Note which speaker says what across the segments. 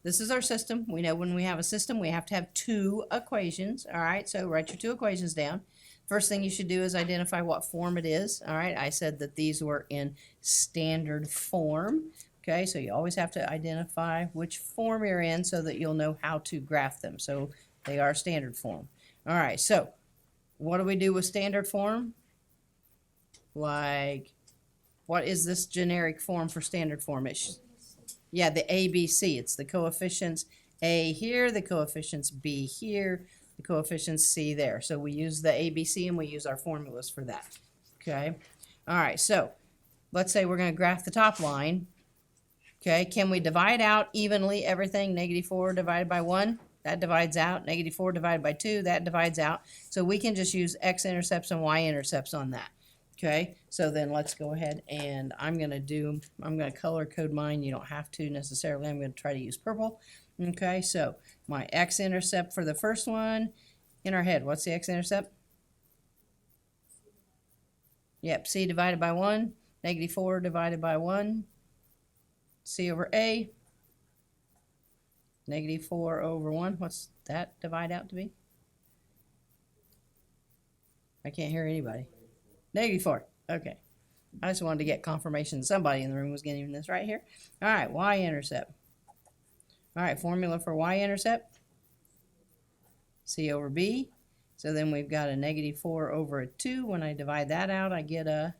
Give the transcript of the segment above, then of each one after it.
Speaker 1: this is our system. We know when we have a system, we have to have two equations. All right, so write your two equations down. First thing you should do is identify what form it is. All right, I said that these were in standard form. Okay, so you always have to identify which form you're in so that you'll know how to graph them. So they are standard form. All right, so what do we do with standard form? Like, what is this generic form for standard form? Yeah, the ABC. It's the coefficients A here, the coefficients B here, the coefficients C there. So we use the ABC and we use our formulas for that. Okay. All right, so let's say we're going to graph the top line. Okay, can we divide out evenly everything? -4 divided by 1, that divides out. -4 divided by 2, that divides out. So we can just use x-intercepts and y-intercepts on that. Okay, so then let's go ahead and I'm going to color code mine. You don't have to necessarily. I'm going to try to use purple. Okay, so my x-intercept for the first one, in our head, what's the x-intercept? Yep, c divided by 1, -4 divided by 1, c over a, -4 over 1. What's that divide out to be? I can't hear anybody. -4. Okay. I just wanted to get confirmation somebody in the room was getting this right here. All right, y-intercept. All right, formula for y-intercept. C over b. So then we've got a -4 over a 2. When I divide that out, I get a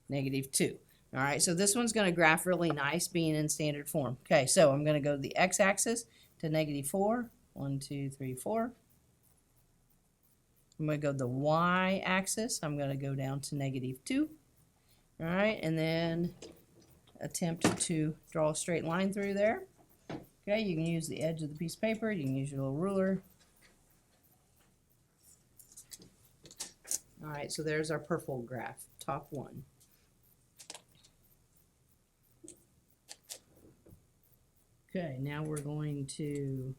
Speaker 1: -2. All right, so this one's going to graph really nice being in standard form. Okay, so I'm going to go to the x-axis to -4. 1, 2, 3, 4. I'm going to go to the y-axis. I'm going to go down to -2. All right, and then attempt to draw a straight line through there. Okay, you can use the edge of the piece of paper. You can use your little ruler. All right, so there's our purple graph, top one. Okay, now we're going to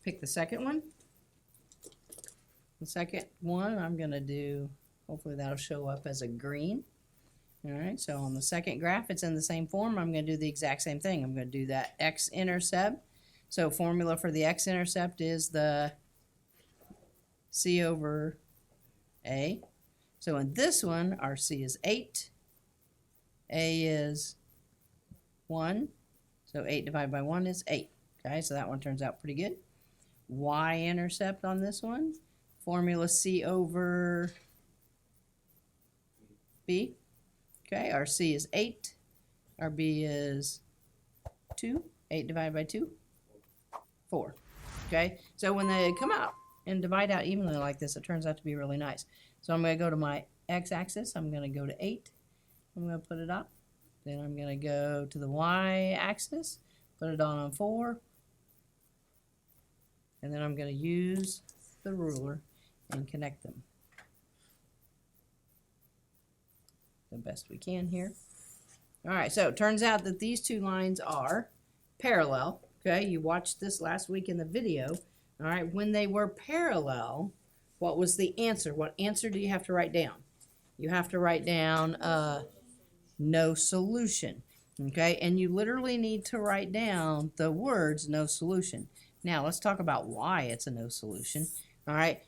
Speaker 1: pick the second one. The second one I'm going to do, hopefully that'll show up as a green. All right, so on the second graph, it's in the same form. I'm going to do the exact same thing. I'm going to do that x-intercept. So formula for the x-intercept is the c over a. So in this one, our c is 8. A is 1. So 8 divided by 1 is 8. Okay, so that one turns out pretty good. Y-intercept on this one. Formula c over b. Okay, our c is 8. Our b is 2. 8 divided by 2, 4. Okay, so when they come out and divide out evenly like this, it turns out to be really nice. So I'm going to go to my x-axis. I'm going to go to 8. I'm going to put it up. Then I'm going to go to the y-axis, put it on 4. And then I'm going to use the ruler and connect them the best we can here. All right, so it turns out that these two lines are parallel. Okay, you watched this last week in the video. All right, when they were parallel, what was the answer? What answer do you have to write down? You have to write down no solution. Okay, and you literally need to write down the words no solution. Now, let's talk about why it's a no solution. All right.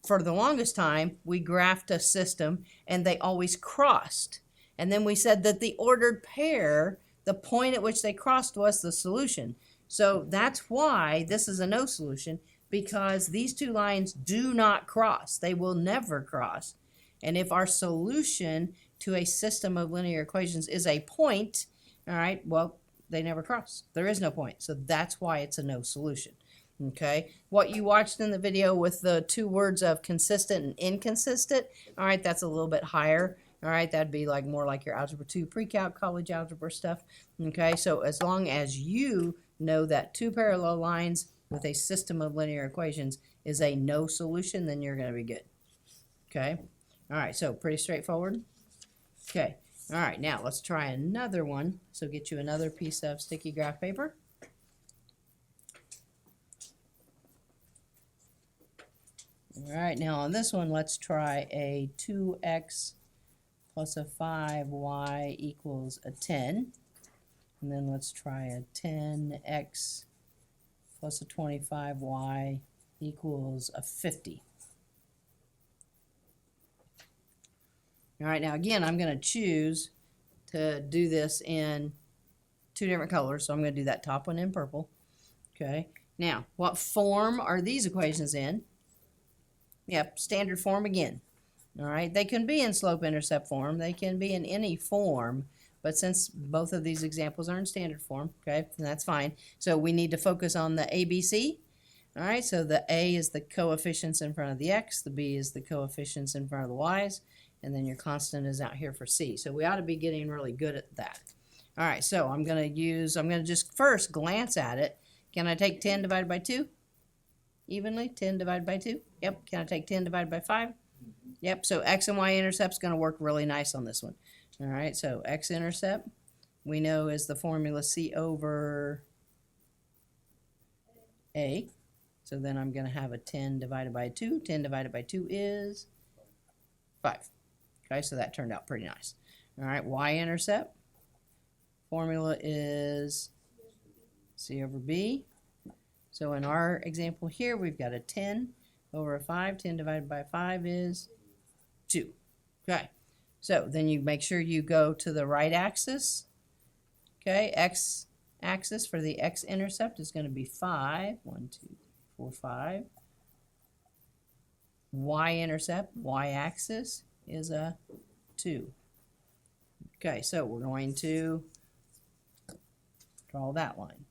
Speaker 1: For the longest time, we graphed a system and they always crossed. And then we said that the ordered pair, the point at which they crossed was the solution. So that's why this is a no solution, because these two lines do not cross. They will never cross. And if our solution to a system of linear equations is a point, all right, well, they never cross. There is no point. So that's why it's a no solution. Okay, what you watched in the video with the two words of consistent and inconsistent, all right, that's a little bit higher. All right, that'd be like more like your Algebra 2 pre-calc, college algebra stuff. Okay, so as long as you know that two parallel lines with a system of linear equations is a no solution, then you're going to be good. Okay, all right, so pretty straightforward. Okay, all right, now let's try another one. So get you another piece of sticky graph paper. All right, now on this one, let's try a 2x plus a 5y equals a 10. And then let's try a 10x plus a 25y equals a 50. All right, now again, I'm going to choose to do this in two different colors. So I'm going to do that top one in purple. Okay. Now, what form are these equations in? Yep, standard form again. All right, they can be in slope-intercept form. They can be in any form. But since both of these examples are in standard form, okay, then that's fine. So we need to focus on the ABC. All right, so the A is the coefficients in front of the X. The B is the coefficients in front of the Y's. And then your constant is out here for C. So we ought to be getting really good at that. All right, so I'm going to just first glance at it. Can I take 10 divided by 2? Evenly, 10 divided by 2? Yep. Can I take 10 divided by 5? Yep, so X and Y intercept's going to work really nice on this one. All right, so x-intercept we know is the formula C over A. So then I'm going to have a 10 divided by 2. 10 divided by 2 is 5. Okay, so that turned out pretty nice. All right, y-intercept formula is C over B. So in our example here, we've got a 10 over a 5. 10 divided by 5 is 2. Okay. So then you make sure you go to the right axis. Okay, x-axis for the x-intercept is going to be 5. 1, 2, 3, 4, 5. Y-intercept, y-axis is a 2. Okay, so we're going to draw that line.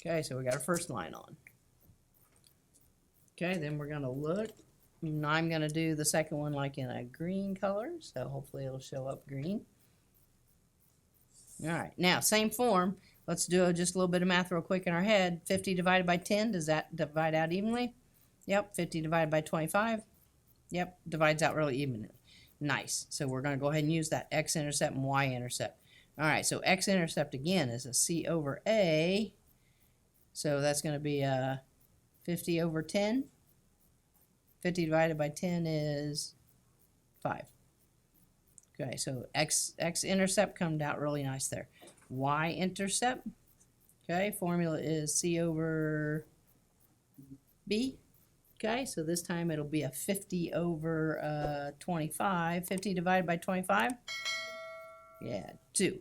Speaker 1: Okay, so we got our first line on. Okay, then we're going to look. Now I'm going to do the second one like in a green color, so hopefully it'll show up green. All right, now same form. Let's do just a little bit of math real quick in our head. 50 divided by 10, does that divide out evenly? Yep, 50 divided by 25. Yep, divides out really evenly. Nice. So we're going to go ahead and use that x-intercept and y-intercept. All right, so x-intercept again is a C over A. So that's going to be 50 over 10. 50 divided by 10 is 5. Okay, so x-intercept comes out really nice there. Y-intercept, okay, formula is C over B. Okay, so this time it'll be a 50 over 25. 50 divided by 25? Yeah, 2.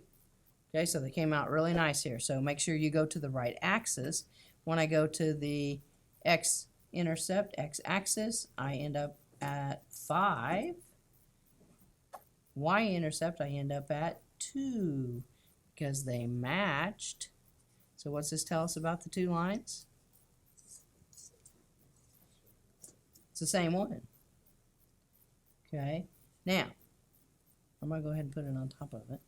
Speaker 1: Okay, so they came out really nice here. So make sure you go to the right axis. When I go to the x-intercept, x-axis, I end up at 5. Y-intercept, I end up at 2 because they matched. So what's this tell us about the two lines? It's the same one. Okay, now I'm going to go ahead and put it on top of it.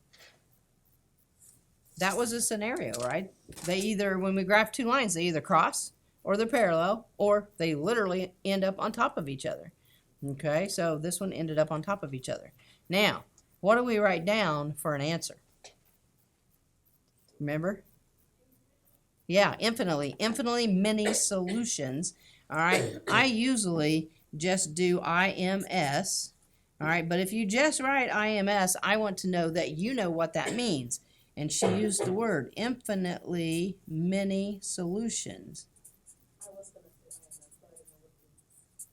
Speaker 1: That was a scenario, right? They either, when we graph two lines, they either cross or they're parallel or they literally end up on top of each other. Okay, so this one ended up on top of each other. Now, what do we write down for an answer? Remember? Yeah, infinitely many solutions. All right, I usually just do IMS. All right, but if you just write IMS, I want to know that you know what that means. And she used the word infinitely many solutions.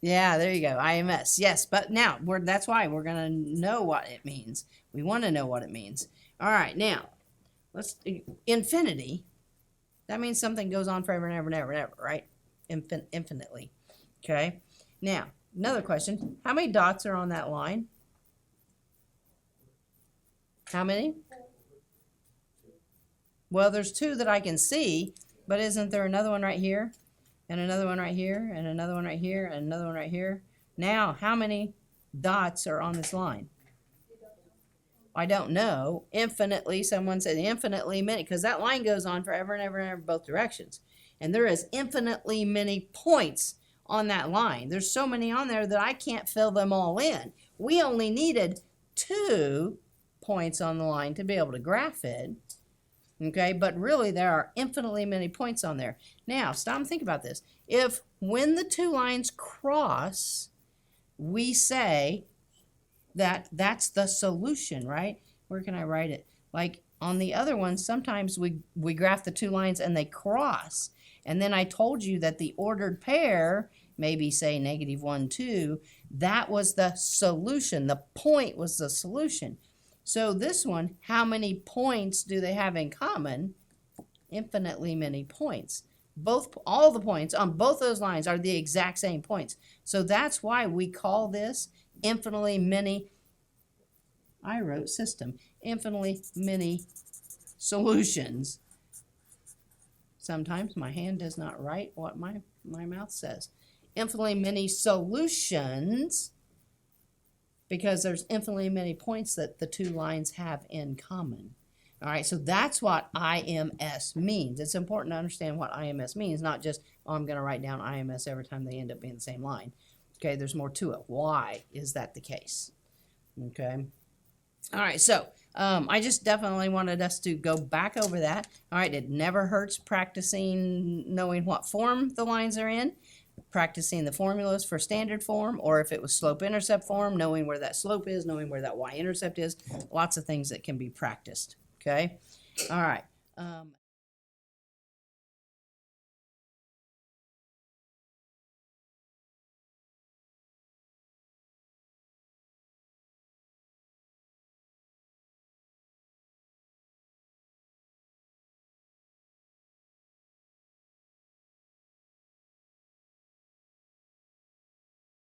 Speaker 1: Yeah, there you go, IMS. Yes, but now that's why we're going to know what it means. We want to know what it means. All right, now, infinity, that means something goes on forever and ever and ever and ever, right? Infinitely. Okay, now, another question. How many dots are on that line? How many? Well, there's 2 that I can see, but isn't there another one right here? And another one right here, and another one right here, and another one right here? Now, how many dots are on this line? I don't know. Infinitely, someone said infinitely many, because that line goes on forever and ever and ever both directions. And there is infinitely many points on that line. There's so many on there that I can't fill them all in. We only needed 2 points on the line to be able to graph it. Okay, but really there are infinitely many points on there. Now, stop and think about this. If when the 2 lines cross, we say that's the solution, right? Where can I write it? Like on the other one, sometimes we graph the two lines and they cross. And then I told you that the ordered pair, maybe say -1, 2, that was the solution. The point was the solution. So this one, how many points do they have in common? Infinitely many points. All the points on both those lines are the exact same points. So that's why we call this infinitely many, I wrote system, infinitely many solutions. Sometimes my hand does not write what my mouth says. Infinitely many solutions, because there's infinitely many points that the two lines have in common. All right, so that's what IMS means. It's important to understand what IMS means, not just, oh, I'm going to write down IMS every time they end up being the same line. Okay, there's more to it. Why is that the case? Okay. All right, so I just definitely wanted us to go back over that. All right, it never hurts practicing knowing what form the lines are in, practicing the formulas for standard form, or if it was slope-intercept form, knowing where that slope is, knowing where that y-intercept is. Lots of things that can be practiced. Okay, all right.